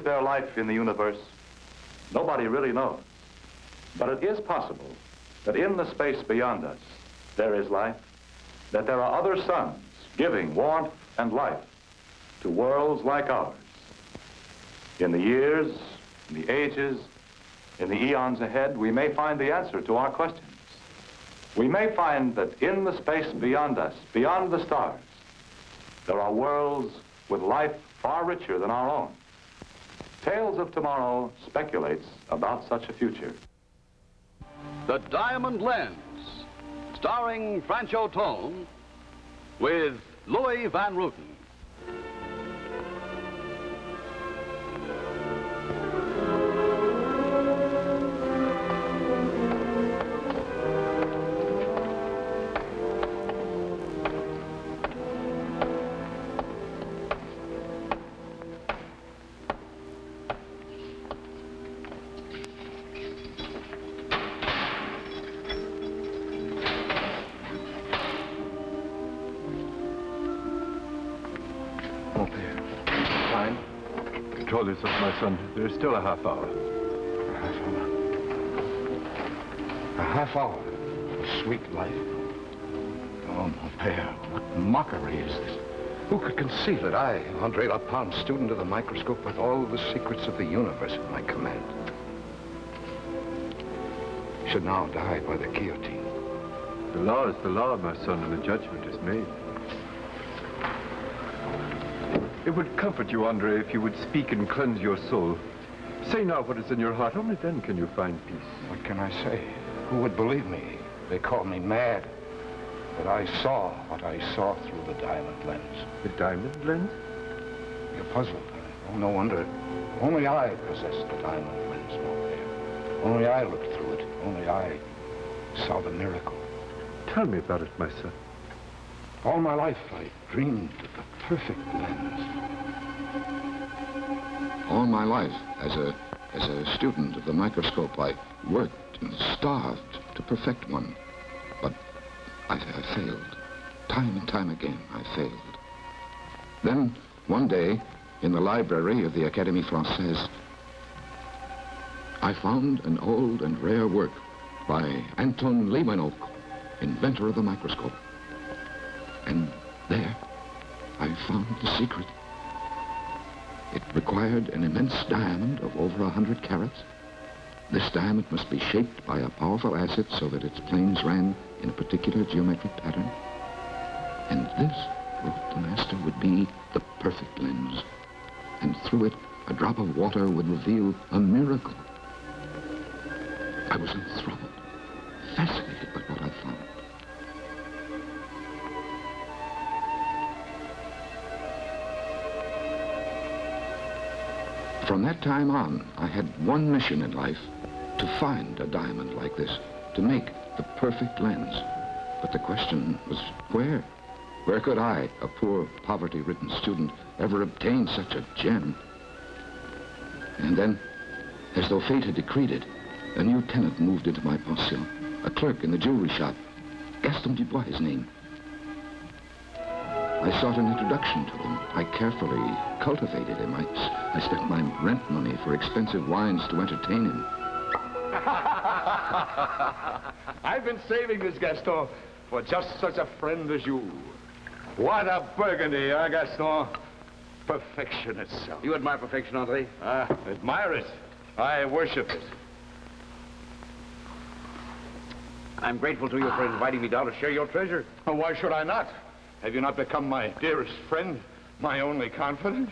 there life in the universe? Nobody really knows. But it is possible that in the space beyond us, there is life, that there are other suns giving warmth and life to worlds like ours. In the years, in the ages, in the eons ahead, we may find the answer to our questions. We may find that in the space beyond us, beyond the stars, there are worlds with life far richer than our own. Tales of Tomorrow speculates about such a future. The Diamond Lens, starring Franchot Tone with Louis Van Rooten. Control yourself, my son. There is still a half hour. A half hour? A half hour of sweet life? Oh, mon père, what mockery is this? Who could conceive that I, Andre Lapalme, student of the microscope, with all the secrets of the universe at my command, should now die by the guillotine? The law is the law, my son, and the judgment is made. It would comfort you, Andre, if you would speak and cleanse your soul. Say now what is in your heart. Only then can you find peace. What can I say? Who would believe me? They call me mad. But I saw what I saw through the diamond lens. The diamond lens? You're puzzled. Oh, no wonder. Only I possessed the diamond lens, mon père. Only I looked through it. Only I saw the miracle. Tell me about it, my son. All my life, I dreamed of the perfect lens. All my life, as a student of the microscope, I worked and starved to perfect one. But I failed. Time and time again, I failed. Then, one day, in the library of the Académie Française, I found an old and rare work by Anton Clememko, inventor of the microscope. And there, I found the secret. It required an immense diamond of over 100 carats. This diamond must be shaped by a powerful acid so that its planes ran in a particular geometric pattern. And this, wrote the master, would be the perfect lens. And through it, a drop of water would reveal a miracle. I was enthralled, fascinated by what I found. From that time on, I had one mission in life, to find a diamond like this, to make the perfect lens. But the question was, where? Where could I, a poor, poverty-ridden student, ever obtain such a gem? And then, as though fate had decreed it, a new tenant moved into my pension, a clerk in the jewelry shop, Gaston Dubois, his name. I sought an introduction to him. I carefully cultivated him. I spent my rent money for expensive wines to entertain him. I've been saving this, Gaston, for just such a friend as you. What a burgundy, huh, Gaston? Perfection itself. You admire perfection, Andre? Admire it. I worship it. I'm grateful to you for inviting me down to share your treasure. Oh, why should I not? Have you not become my dearest friend, my only confidant?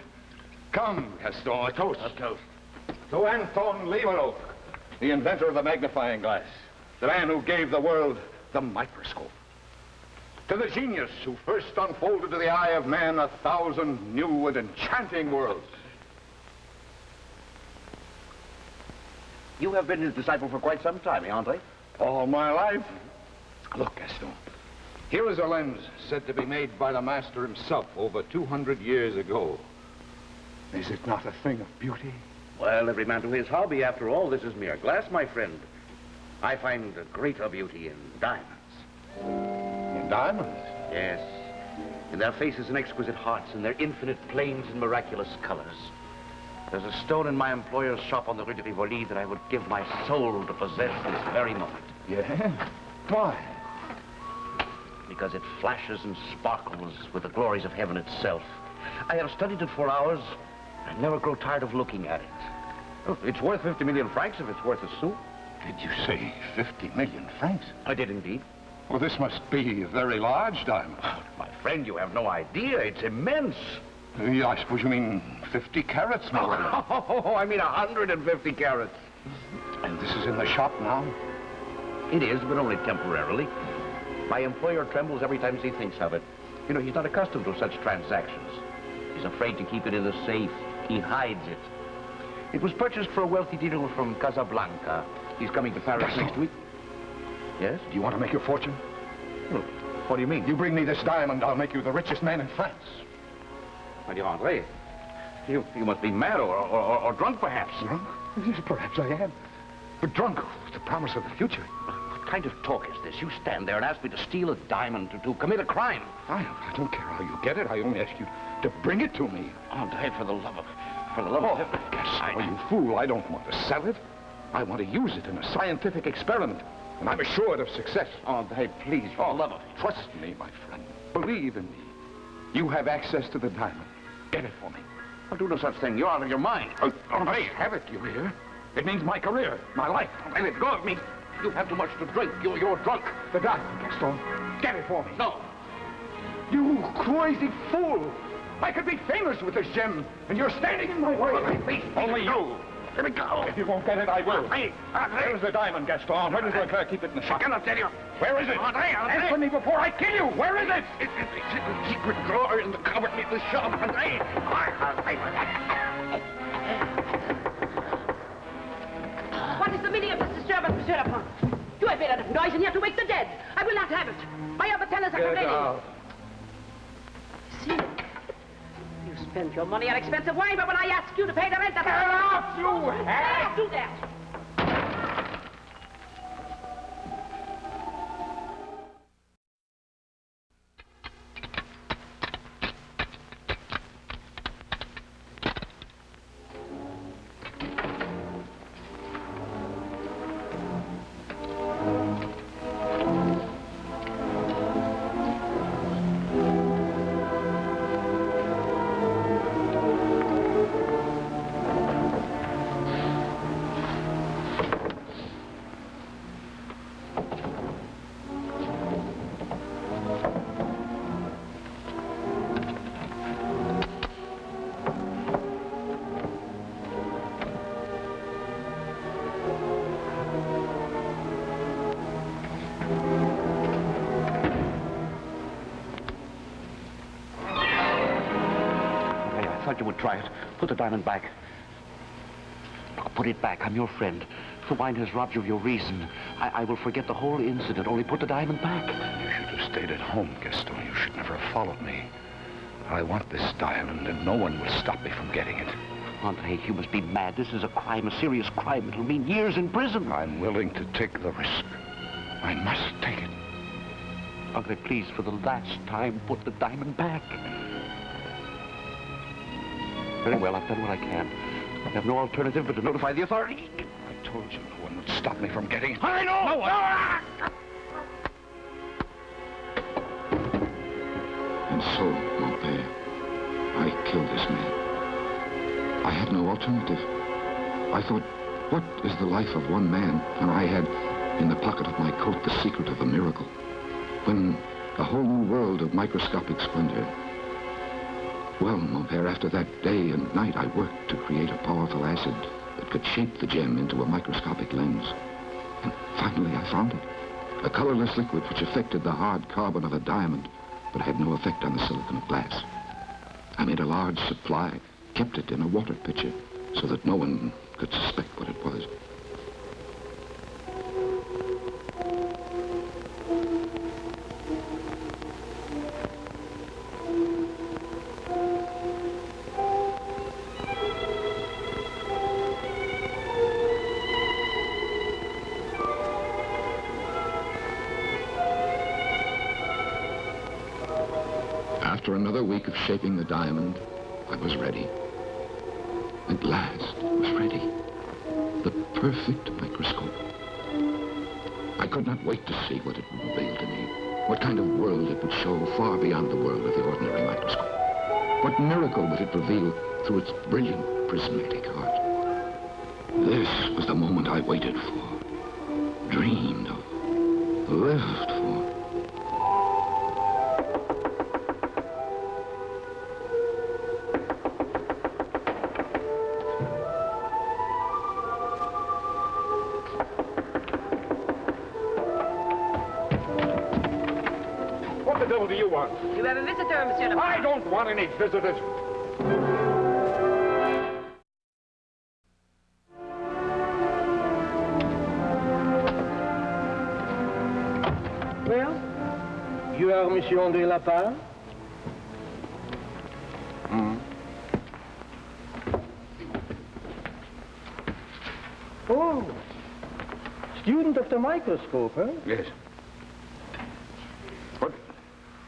Come, Gaston, a toast. A toast. To Anton Clememko, the inventor of the magnifying glass, the man who gave the world the microscope. To the genius who first unfolded to the eye of man 1,000 new and enchanting worlds. You have been his disciple for quite some time, Andre? All my life. Look, Gaston. Here is a lens said to be made by the master himself over 200 years ago. Is it not a thing of beauty? Well, every man to his hobby. After all, this is mere glass, my friend. I find greater beauty in diamonds. In diamonds? Yes. In their faces and exquisite hearts, and their infinite planes and miraculous colors. There's a stone in my employer's shop on the Rue de Rivoli that I would give my soul to possess this very moment. Yeah? Why? Because it flashes and sparkles with the glories of heaven itself. I have studied it for hours. I never grow tired of looking at it. Oh, it's worth 50 million francs if it's worth a sou. Did you say 50 million francs? I did indeed. Well, this must be a very large diamond. Oh, my friend, you have no idea. It's immense. Yeah, I suppose you mean 50 carats, Varela. Oh, I mean 150 carats. And this is in the shop now? It is, but only temporarily. My employer trembles every time he thinks of it. You know, he's not accustomed to such transactions. He's afraid to keep it in the safe. He hides it. It was purchased for a wealthy dealer from Casablanca. He's coming to Paris next week. Yes? Do you want to make your fortune? Well, what do you mean? You bring me this diamond, I'll make you the richest man in France. My dear André, you must be mad or drunk, perhaps. Drunk? Yes, perhaps I am. But drunk with the promise of the future. What kind of talk is this? You stand there and ask me to steal a diamond, to commit a crime. I don't care how you get it. I only ask you to bring it to me. André, for the love of heaven. Gaston, you fool. I don't want to sell it. I want to use it in a scientific experiment. And I'm assured of success. André, please, for the love of... Trust me, my friend. Believe in me. You have access to the diamond. Get it for me. I'll do no such thing. You're out of your mind. André, have it, you hear? It means my career, my life. Let it go of me. You have too much to drink. You're drunk. The diamond, Gaston. Get it for me. No. You crazy fool! I could be famous with this gem, and you're standing in my way. Please, Only you. Let me go. If you won't get it, I will. André. Where's the diamond, Gaston? Where does Leclerc keep it in the shop? I cannot tell you. Where is it? André. Answer me before I kill you. Where is it? It's in the secret drawer in the cupboard near the shop, André. What is the meaning of this disturbance, Monsieur Lapont? You have made enough noise in here to wake the dead. I will not have it. My other tenants are complaining. See? You spent your money on expensive wine, but when I ask you to pay the rent, that's... Get out, you hag! Do that. I thought you would try it. Put the diamond back. No, put it back. I'm your friend. The wine has robbed you of your reason. I will forget the whole incident. Only put the diamond back. You should have stayed at home, Gaston. You should never have followed me. I want this diamond, and no one will stop me from getting it. André, you must be mad. This is a crime, a serious crime. It'll mean years in prison. I'm willing to take the risk. I must take it. André, please, for the last time, put the diamond back. Very well, I've done what I can. I have no alternative but to notify the authorities. I told you no one would stop me from getting it. I know! No one! And so, mon père, I killed this man. I had no alternative. I thought, what is the life of one man when I had in the pocket of my coat the secret of a miracle? When a whole new world of microscopic splendor. Well, mon père, after that day and night I worked to create a powerful acid that could shape the gem into a microscopic lens. And finally I found it. A colorless liquid which affected the hard carbon of a diamond, but had no effect on the silicon of glass. I made a large supply, kept it in a water pitcher, so that no one could suspect what it was. After another week of shaping the diamond, I was ready. at last, was ready. The perfect microscope. I could not wait to see what it would reveal to me. What kind of world it would show far beyond the world of the ordinary microscope. What miracle would it reveal through its brilliant prismatic heart. This was the moment I waited for, dreamed of, lived for. What the devil do you want? You have a visitor, Monsieur Le I don't want any visitors. Well, you are Monsieur André Lapin? Oh, student of the microscope, huh? Yes.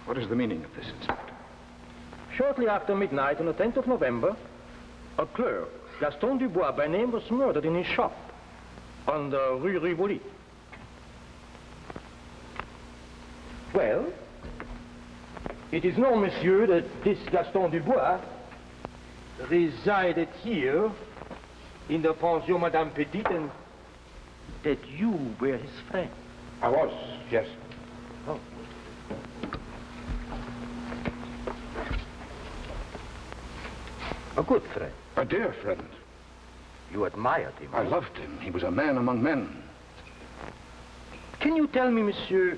What is the meaning of this, Inspector? Shortly after midnight on the 10th of November, a clerk, Gaston Dubois by name, was murdered in his shop on the Rue Rivoli. Well, it is known, monsieur, that this Gaston Dubois resided here in the pension Madame Petite, and that you were his friend. I was, yes. Oh. A good friend. A dear friend. You admired him. I loved him. He was a man among men. Can you tell me, monsieur,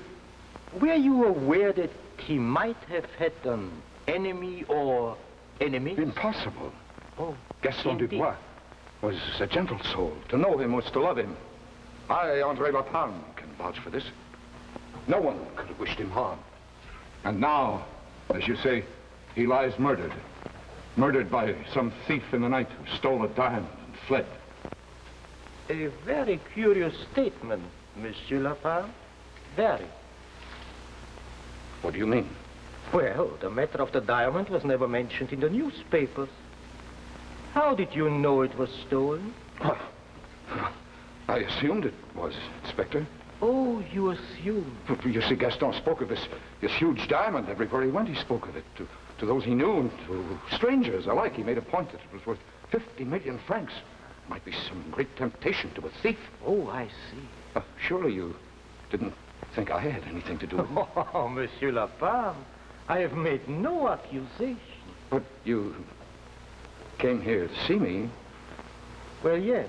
were you aware that he might have had an enemy or enemies? Impossible. Oh, Gaston indeed. Dubois was a gentle soul. To know him was to love him. I, André Lapin, can vouch for this. No one could have wished him harm. And now, as you say, he lies murdered. Murdered by some thief in the night who stole a diamond and fled. A very curious statement, Monsieur Lapin. Very. What do you mean? Well, the matter of the diamond was never mentioned in the newspapers. How did you know it was stolen? I assumed it was, Inspector. Oh, you assumed. You see, Gaston spoke of this huge diamond everywhere he went. He spoke of it to those he knew and to strangers alike. He made a point that it was worth 50 million francs. Might be some great temptation to a thief. Oh, I see. Surely you didn't think I had anything to do with it. Oh, Monsieur Lapin, I have made no accusation. But you came here to see me. Well, yes.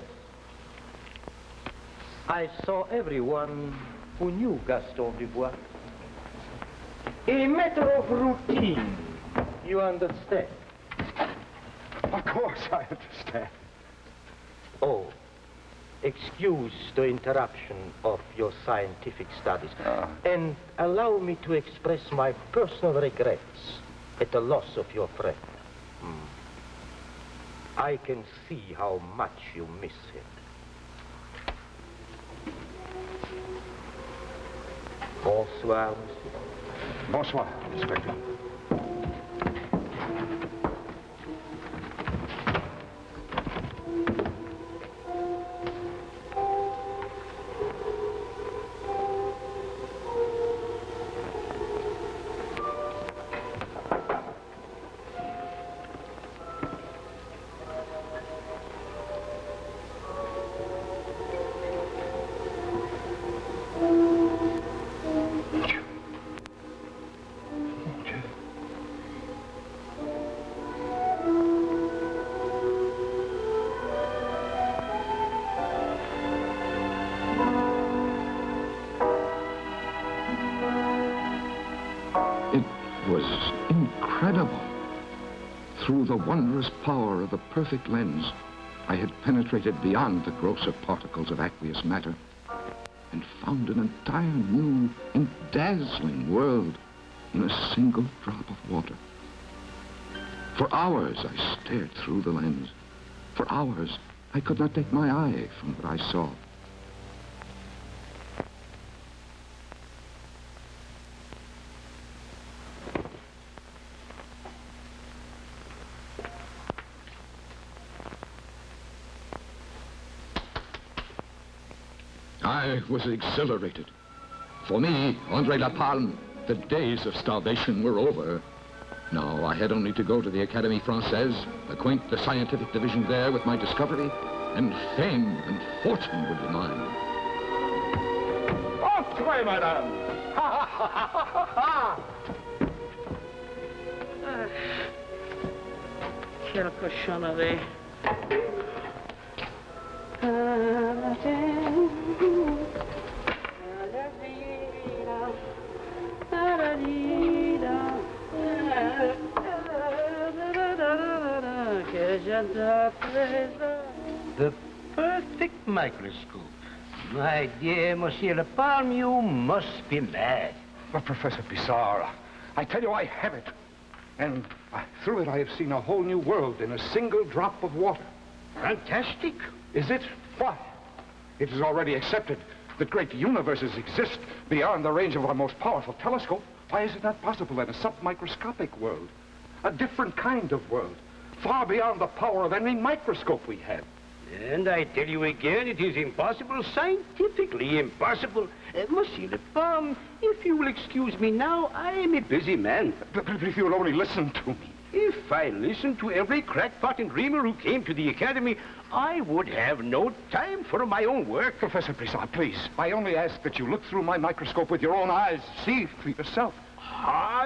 I saw everyone who knew Gaston Dubois. A matter of routine, you understand? Of course I understand. Oh, excuse the interruption of your scientific studies. And allow me to express my personal regrets at the loss of your friend. I can see how much you miss him. Bonsoir, monsieur. Bonsoir, Inspector. Incredible. Through the wondrous power of the perfect lens, I had penetrated beyond the grosser particles of aqueous matter and found an entire new and dazzling world in a single drop of water. For hours I stared through the lens. For hours I could not take my eye from what I saw. I was exhilarated. For me, André Lapalme, the days of starvation were over. Now I had only to go to the Académie Française, acquaint the scientific division there with my discovery, and fame and fortune would be mine. Entrez, madame! Ha, ha, ha, ha, ha, ha! Quelle cochonnerie. The perfect microscope. My dear Monsieur Lapalme, you must be mad. But, Professor Pissarro, I tell you, I have it. And through it, I have seen a whole new world in a single drop of water. Fantastic. Is it? Why? It is already accepted that great universes exist beyond the range of our most powerful telescope. Why is it not possible in a submicroscopic world? A different kind of world, far beyond the power of any microscope we have. And I tell you again, it is impossible, scientifically impossible. Monsieur Lapalme, if you will excuse me now, I am a busy man. But if you'll only listen to me. If I listened to every crackpot and dreamer who came to the Academy, I would have no time for my own work. Professor Pissarro, please, I only ask that you look through my microscope with your own eyes. See for yourself.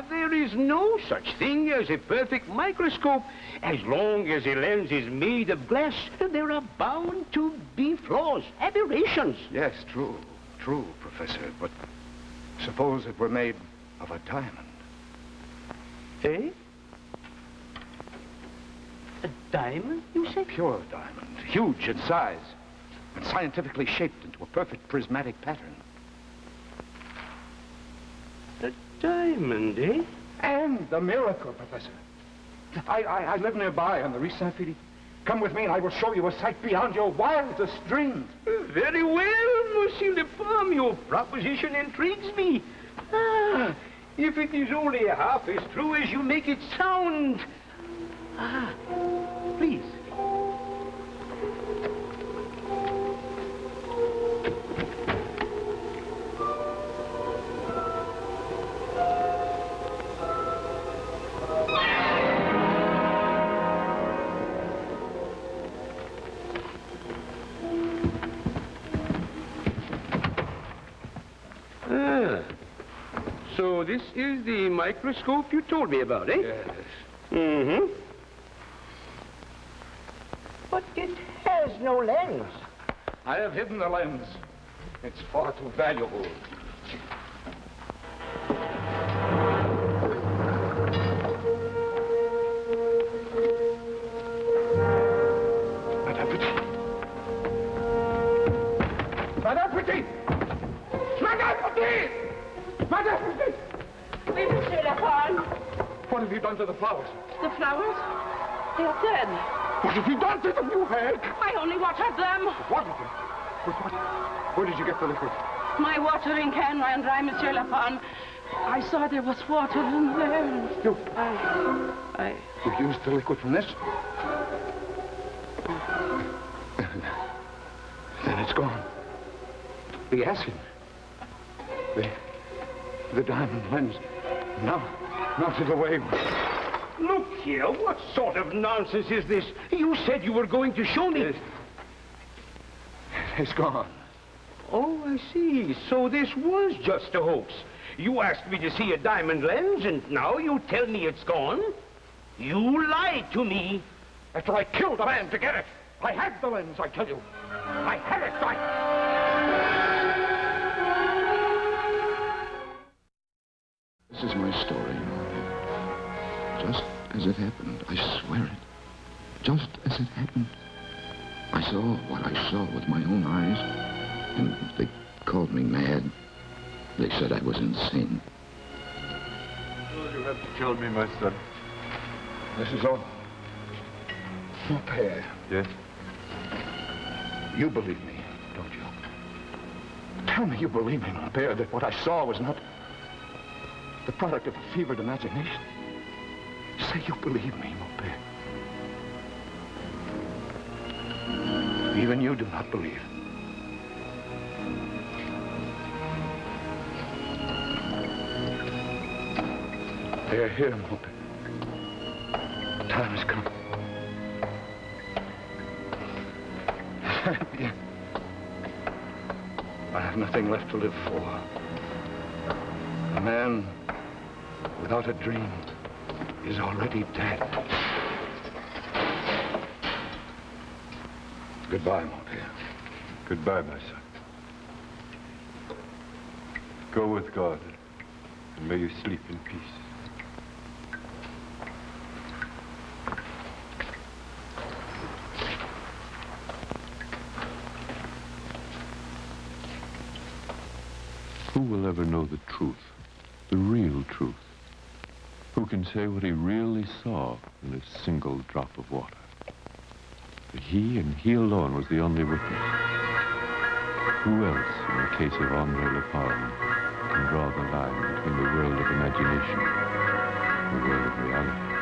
There is no such thing as a perfect microscope. As long as a lens is made of glass, there are bound to be flaws, aberrations. Yes, true, Professor, but suppose it were made of a diamond. Eh? A diamond, you say? Pure diamond, huge in size, and scientifically shaped into a perfect prismatic pattern. A diamond, eh? And the miracle, Professor. I live nearby on the Rue Saint-Philippe. Come with me and I will show you a sight beyond your wildest dreams. Very well, Monsieur Lapalme. Your proposition intrigues me. If it is only half as true as you make it sound. Please. So this is the microscope you told me about, eh? Yes. Mm-hmm. But it has no lens. I have hidden the lens. It's far too valuable. Oui, Monsieur Lapalme. What have you done to the flowers? The flowers? They're dead. What have you done to them, you hag? I only watered them. What? With what? Where did you get the liquid? My watering can ran dry, Monsieur Lapalme. I saw there was water in there. You? I... You used the liquid from this? Then it's gone. The acid. The diamond lens. Melted away. Look here, what sort of nonsense is this? You said you were going to show me. It's gone. Oh, I see. So this was just a hoax. You asked me to see a diamond lens, and now you tell me it's gone? You lied to me. After I killed a man to get it. I had the lens, I tell you. I had it. This is my story, just as it happened. I swear it. Just as it happened. I saw what I saw with my own eyes, and they called me mad. They said I was insane. All you have to tell me, my son. This is all. Mon père. Yes? You believe me, don't you? Tell me you believe me, mon père, that what I saw was not the product of a fevered imagination. Say you believe me, mon père. Even you do not believe. Here, Mope. Time has come. I have nothing left to live for. A man without a dream is already dead. Goodbye, Montpellier. Goodbye, my son. Go with God, and may you sleep in peace. Who will ever know the truth, the real truth? Who can say what he really saw in a single drop of water? But he and he alone was the only witness. Who else, in the case of André Lepalme, can draw the line between the world of imagination and the world of reality?